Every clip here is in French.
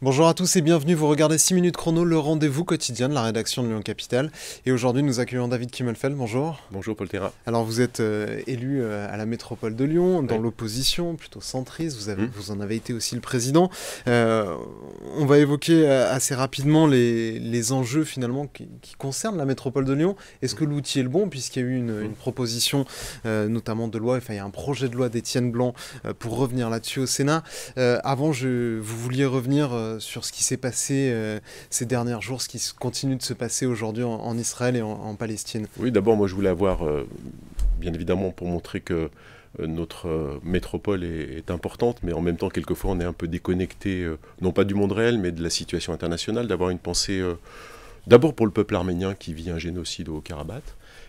Bonjour à tous et bienvenue, vous regardez 6 minutes chrono, le rendez-vous quotidien de la rédaction de Lyon Capitale. Et aujourd'hui nous accueillons David Kimmelfeld, bonjour. Bonjour Paul Terra. Alors vous êtes élu à la métropole de Lyon, dans Oui. l'opposition, plutôt centriste, vous en avez été aussi le président. On va évoquer assez rapidement les enjeux finalement qui concernent la métropole de Lyon. Est-ce que l'outil est le bon, puisqu'il y a eu une proposition notamment de loi, enfin il y a un projet de loi d'Étienne Blanc pour revenir là-dessus au Sénat. Avant, vous vouliez revenir sur ce qui s'est passé ces derniers jours, ce qui continue de se passer aujourd'hui en Israël et en Palestine. Oui, d'abord, moi je voulais avoir, bien évidemment, pour montrer que notre métropole est importante, mais en même temps, quelquefois, on est un peu déconnecté, non pas du monde réel, mais de la situation internationale, d'avoir une pensée, d'abord pour le peuple arménien qui vit un génocide au Haut-Karabakh,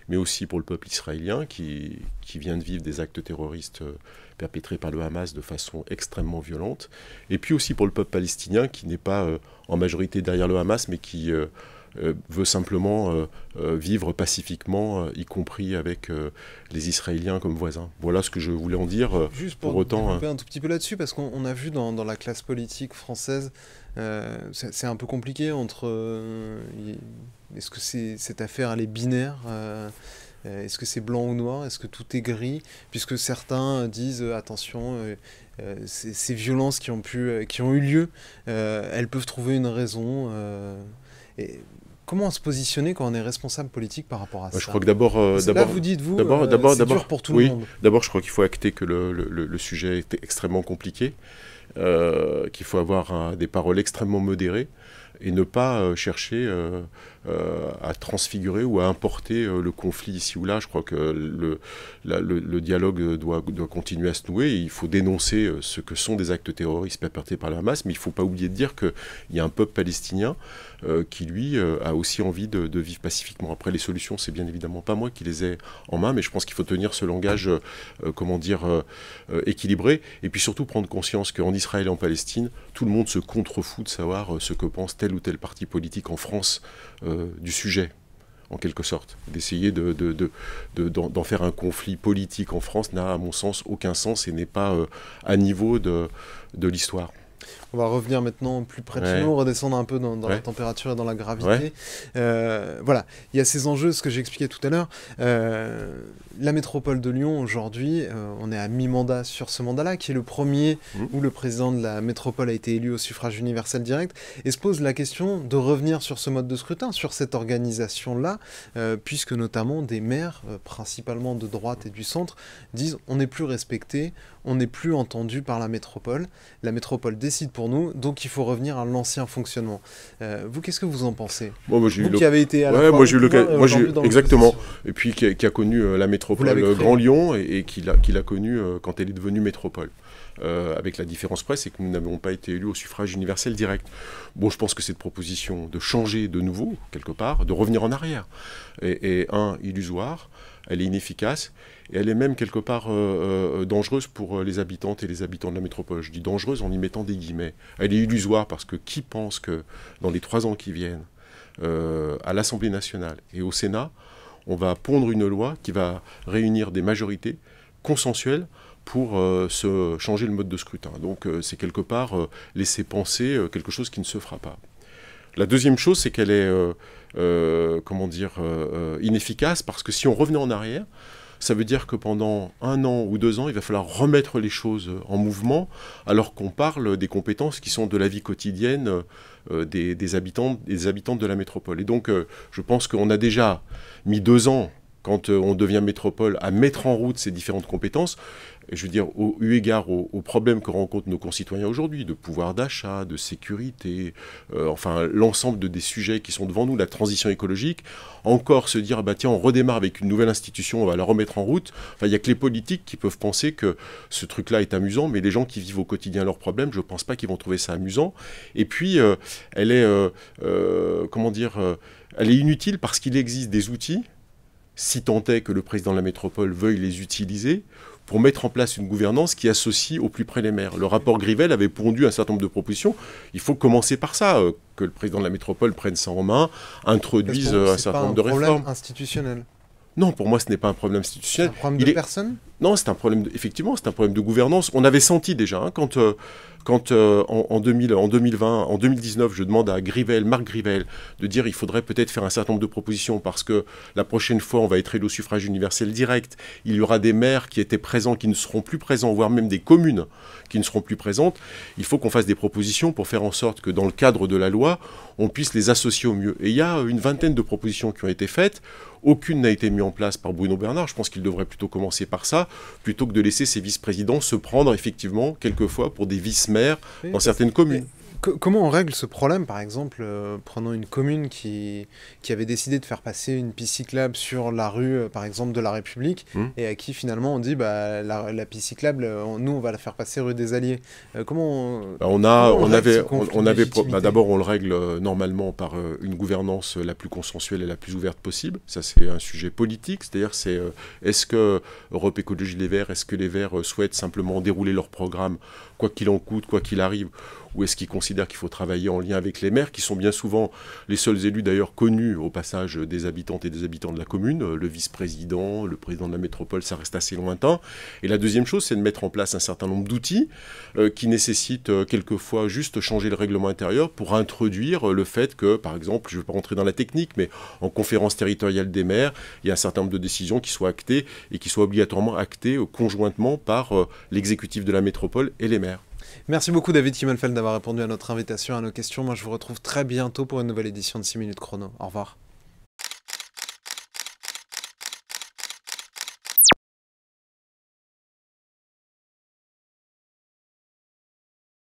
mais aussi pour le peuple israélien qui vient de vivre des actes terroristes perpétrés par le Hamas de façon extrêmement violente, et puis aussi pour le peuple palestinien qui n'est pas en majorité derrière le Hamas, mais qui veut simplement vivre pacifiquement, y compris avec les Israéliens comme voisins. Voilà ce que je voulais en dire. Juste pour développer un tout petit peu là-dessus, parce qu'on a vu dans la classe politique française, c'est un peu compliqué entre... est-ce que cette affaire elle est binaire est-ce que c'est blanc ou noir? Est-ce que tout est gris? Puisque certains disent attention, ces violences qui ont eu lieu, elles peuvent trouver une raison. Et comment se positionner quand on est responsable politique par rapport à ça? Je crois que d'abord, là, vous dites, c'est dur pour tout le monde. D'abord, je crois qu'il faut acter que le sujet est extrêmement compliqué, qu'il faut avoir des paroles extrêmement modérées et ne pas chercher à transfigurer ou à importer le conflit ici ou là. Je crois que le dialogue doit continuer à se nouer. Et il faut dénoncer ce que sont des actes terroristes perpétrés par le Hamas, mais il ne faut pas oublier de dire qu'il y a un peuple palestinien qui, lui, a aussi envie de vivre pacifiquement. Après, les solutions, c'est bien évidemment pas moi qui les ai en main, mais je pense qu'il faut tenir ce langage, équilibré, et puis surtout prendre conscience qu'en Israël et en Palestine, tout le monde se contrefout de savoir ce que pense tel ou tel parti politique en France du sujet, en quelque sorte. D'essayer d'en faire un conflit politique en France n'a, à mon sens, aucun sens et n'est pas à niveau de l'histoire. On va revenir maintenant plus près de chez nous, redescendre un peu dans la température et dans la gravité. Voilà, il y a ces enjeux, ce que j'expliquais tout à l'heure. La métropole de Lyon, aujourd'hui, on est à mi-mandat sur ce mandat-là, qui est le premier où le président de la métropole a été élu au suffrage universel direct, et se pose la question de revenir sur ce mode de scrutin, sur cette organisation-là, puisque notamment des maires, principalement de droite et du centre, disent on n'est plus respecté, on n'est plus entendu par la métropole décide pour nous, donc il faut revenir à l'ancien fonctionnement. Vous, qu'est-ce que vous en pensez? Vous qui avez été à la fois exactement, et puis qui a connu la métropole Grand Lyon et qui l'a connue quand elle est devenue métropole. Avec la différence près, c'est que nous n'avons pas été élus au suffrage universel direct. Bon, je pense que cette proposition de changer de nouveau, quelque part, de revenir en arrière, est illusoire, elle est inefficace, et elle est même quelque part dangereuse pour les habitantes et les habitants de la métropole. Je dis dangereuse en y mettant des guillemets. Elle est illusoire parce que qui pense que dans les 3 ans qui viennent, à l'Assemblée nationale et au Sénat, on va pondre une loi qui va réunir des majorités consensuelles pour changer le mode de scrutin. Donc c'est quelque part laisser penser quelque chose qui ne se fera pas. La deuxième chose, c'est qu'elle est inefficace, parce que si on revenait en arrière, ça veut dire que pendant 1 an ou 2 ans, il va falloir remettre les choses en mouvement, alors qu'on parle des compétences qui sont de la vie quotidienne des habitants et des habitantes de la métropole. Et donc, je pense qu'on a déjà mis 2 ans, quand on devient métropole, à mettre en route ces différentes compétences. Je veux dire, eu égard aux problèmes que rencontrent nos concitoyens aujourd'hui, de pouvoir d'achat, de sécurité, enfin l'ensemble des sujets qui sont devant nous, la transition écologique, encore se dire, bah tiens, on redémarre avec une nouvelle institution, on va la remettre en route. Enfin, il n'y a que les politiques qui peuvent penser que ce truc-là est amusant, mais les gens qui vivent au quotidien leurs problèmes, je ne pense pas qu'ils vont trouver ça amusant. Et puis, elle est, elle est inutile parce qu'il existe des outils, si tant est que le président de la métropole veuille les utiliser, pour mettre en place une gouvernance qui associe au plus près les maires. Le rapport Grivel avait pondu un certain nombre de propositions. Il faut commencer par ça, que le président de la métropole prenne ça en main, introduise un certain nombre de réformes. C'est pas un problème institutionnel. Non, pour moi, ce n'est pas un problème institutionnel. C'est un problème de personne ? Non, c'est un problème, effectivement, c'est un problème de gouvernance. On avait senti déjà, hein, quand en 2020, en 2019, je demande à Marc Grivel, de dire il faudrait peut-être faire un certain nombre de propositions parce que la prochaine fois, on va être élu au suffrage universel direct. Il y aura des maires qui étaient présents, qui ne seront plus présents, voire même des communes qui ne seront plus présentes. Il faut qu'on fasse des propositions pour faire en sorte que dans le cadre de la loi, on puisse les associer au mieux. Et il y a une vingtaine de propositions qui ont été faites. Aucune n'a été mise en place par Bruno Bernard. Je pense qu'il devrait plutôt commencer par ça, plutôt que de laisser ses vice-présidents se prendre effectivement quelquefois pour des vice-maires dans certaines communes. Comment on règle ce problème, par exemple, prenons une commune qui avait décidé de faire passer une piste cyclable sur la rue, par exemple, de la République, et à qui finalement on dit, bah, la piste cyclable, nous on va la faire passer rue des Alliés. Comment d'abord on le règle normalement par une gouvernance la plus consensuelle et la plus ouverte possible. Ça c'est un sujet politique, c'est-à-dire est-ce que Europe Écologie Les Verts, est-ce que les Verts souhaitent simplement dérouler leur programme, quoi qu'il en coûte, quoi qu'il arrive, ou est-ce qu'ils considèrent qu'il faut travailler en lien avec les maires, qui sont bien souvent les seuls élus d'ailleurs connus au passage des habitantes et des habitants de la commune, le vice-président, le président de la métropole, ça reste assez lointain. Et la deuxième chose, c'est de mettre en place un certain nombre d'outils qui nécessitent quelquefois juste changer le règlement intérieur pour introduire le fait que, par exemple, je ne vais pas rentrer dans la technique, mais en conférence territoriale des maires, il y a un certain nombre de décisions qui soient actées et qui soient obligatoirement actées conjointement par l'exécutif de la métropole et les maires. Merci beaucoup David Kimmelfeld d'avoir répondu à notre invitation, à nos questions. Moi je vous retrouve très bientôt pour une nouvelle édition de 6 minutes chrono. Au revoir.